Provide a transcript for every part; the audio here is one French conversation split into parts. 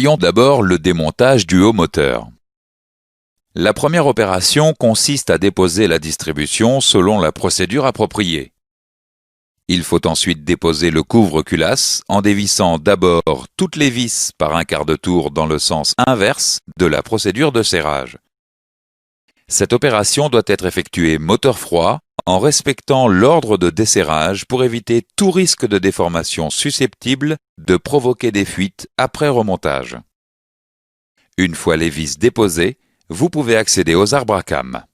Voyons d'abord le démontage du haut moteur. La première opération consiste à déposer la distribution selon la procédure appropriée. Il faut ensuite déposer le couvre-culasse en dévissant d'abord toutes les vis par un quart de tour dans le sens inverse de la procédure de serrage. Cette opération doit être effectuée moteur froid en respectant l'ordre de desserrage pour éviter tout risque de déformation susceptible de provoquer des fuites après remontage. Une fois les vis déposées, vous pouvez accéder aux arbres à cames.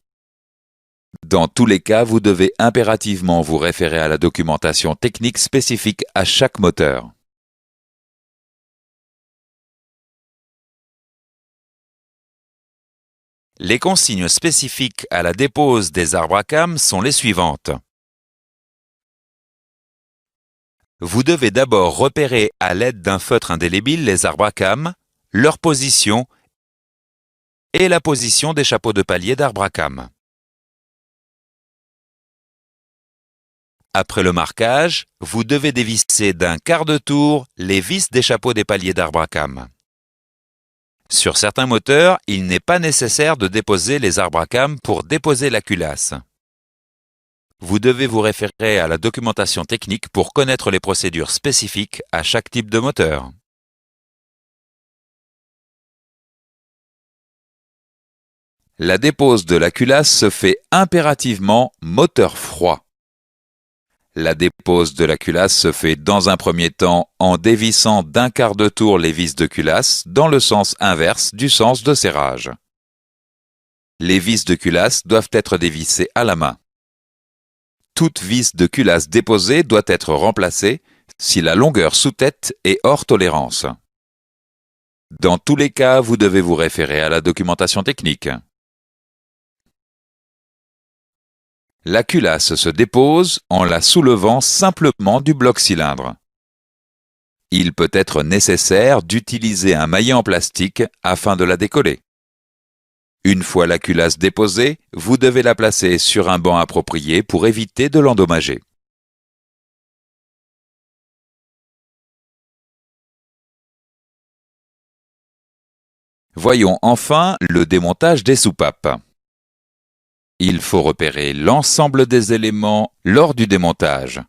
Dans tous les cas, vous devez impérativement vous référer à la documentation technique spécifique à chaque moteur. Les consignes spécifiques à la dépose des arbres à cames sont les suivantes. Vous devez d'abord repérer à l'aide d'un feutre indélébile les arbres à cames, leur position et la position des chapeaux de palier d'arbres à cames. Après le marquage, vous devez dévisser d'un quart de tour les vis des chapeaux des paliers d'arbres à cames. Sur certains moteurs, il n'est pas nécessaire de déposer les arbres à cames pour déposer la culasse. Vous devez vous référer à la documentation technique pour connaître les procédures spécifiques à chaque type de moteur. La dépose de la culasse se fait impérativement moteur froid. La dépose de la culasse se fait dans un premier temps en dévissant d'un quart de tour les vis de culasse dans le sens inverse du sens de serrage. Les vis de culasse doivent être dévissées à la main. Toute vis de culasse déposée doit être remplacée si la longueur sous-tête est hors tolérance. Dans tous les cas, vous devez vous référer à la documentation technique. La culasse se dépose en la soulevant simplement du bloc cylindre. Il peut être nécessaire d'utiliser un maillet en plastique afin de la décoller. Une fois la culasse déposée, vous devez la placer sur un banc approprié pour éviter de l'endommager. Voyons enfin le démontage des soupapes. Il faut repérer l'ensemble des éléments lors du démontage.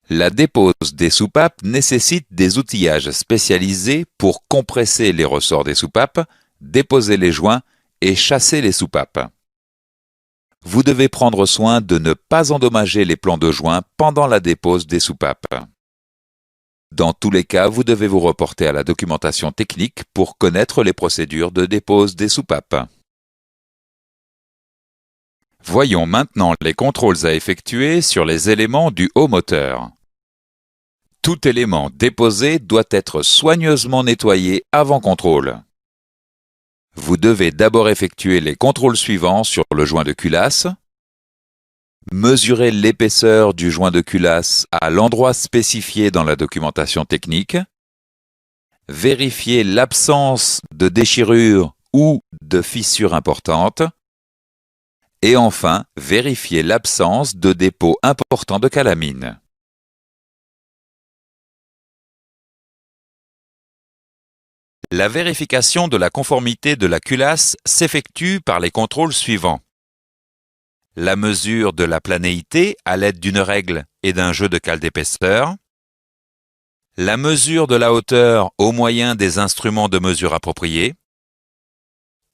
La dépose des soupapes nécessite des outillages spécialisés pour compresser les ressorts des soupapes, déposer les joints et chasser les soupapes. Vous devez prendre soin de ne pas endommager les plans de joint pendant la dépose des soupapes. Dans tous les cas, vous devez vous reporter à la documentation technique pour connaître les procédures de dépose des soupapes. Voyons maintenant les contrôles à effectuer sur les éléments du haut moteur. Tout élément déposé doit être soigneusement nettoyé avant contrôle. Vous devez d'abord effectuer les contrôles suivants sur le joint de culasse. Mesurer l'épaisseur du joint de culasse à l'endroit spécifié dans la documentation technique. Vérifier l'absence de déchirure ou de fissure importante. Et enfin, vérifier l'absence de dépôt important de calamine. La vérification de la conformité de la culasse s'effectue par les contrôles suivants. La mesure de la planéité à l'aide d'une règle et d'un jeu de cale d'épaisseur. La mesure de la hauteur au moyen des instruments de mesure appropriés.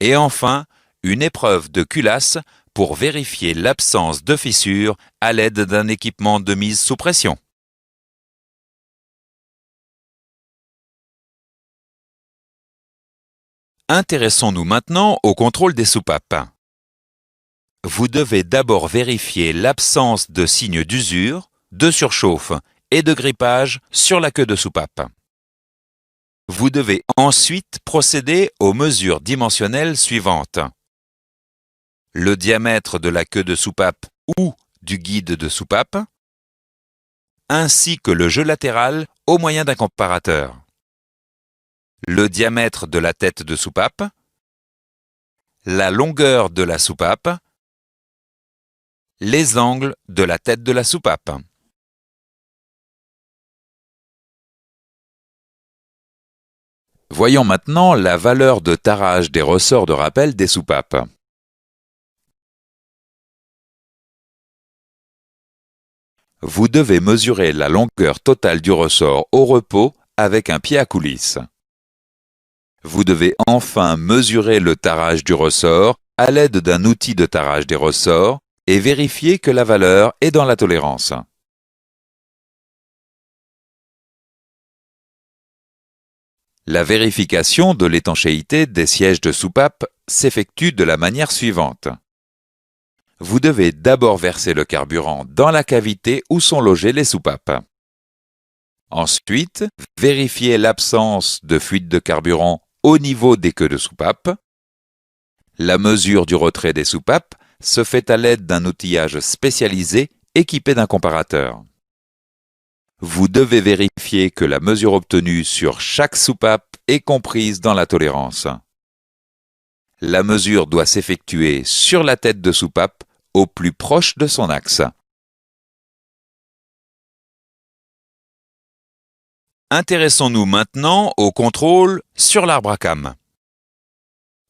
Et enfin, une épreuve de culasse pour vérifier l'absence de fissure à l'aide d'un équipement de mise sous pression. Intéressons-nous maintenant au contrôle des soupapes. Vous devez d'abord vérifier l'absence de signes d'usure, de surchauffe et de grippage sur la queue de soupape. Vous devez ensuite procéder aux mesures dimensionnelles suivantes. Le diamètre de la queue de soupape ou du guide de soupape, ainsi que le jeu latéral au moyen d'un comparateur. Le diamètre de la tête de soupape, la longueur de la soupape, les angles de la tête de la soupape. Voyons maintenant la valeur de tarage des ressorts de rappel des soupapes. Vous devez mesurer la longueur totale du ressort au repos avec un pied à coulisse. Vous devez enfin mesurer le tarage du ressort à l'aide d'un outil de tarage des ressorts et vérifier que la valeur est dans la tolérance. La vérification de l'étanchéité des sièges de soupape s'effectue de la manière suivante. Vous devez d'abord verser le carburant dans la cavité où sont logées les soupapes. Ensuite, vérifiez l'absence de fuite de carburant au niveau des queues de soupape. La mesure du retrait des soupapes se fait à l'aide d'un outillage spécialisé équipé d'un comparateur. Vous devez vérifier que la mesure obtenue sur chaque soupape est comprise dans la tolérance. La mesure doit s'effectuer sur la tête de soupape au plus proche de son axe. Intéressons-nous maintenant au contrôle sur l'arbre à cames.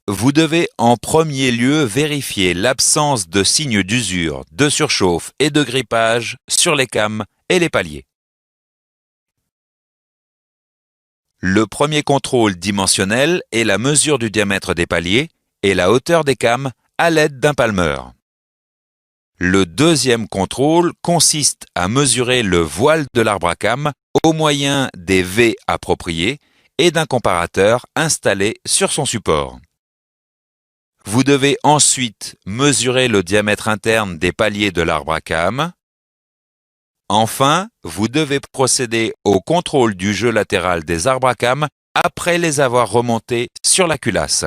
Vous devez en premier lieu vérifier l'absence de signes d'usure, de surchauffe et de grippage sur les cames et les paliers. Le premier contrôle dimensionnel est la mesure du diamètre des paliers et la hauteur des cames à l'aide d'un palmeur. Le deuxième contrôle consiste à mesurer le voile de l'arbre à cames au moyen des V appropriés et d'un comparateur installé sur son support. Vous devez ensuite mesurer le diamètre interne des paliers de l'arbre à cames. Enfin, vous devez procéder au contrôle du jeu latéral des arbres à cames après les avoir remontés sur la culasse.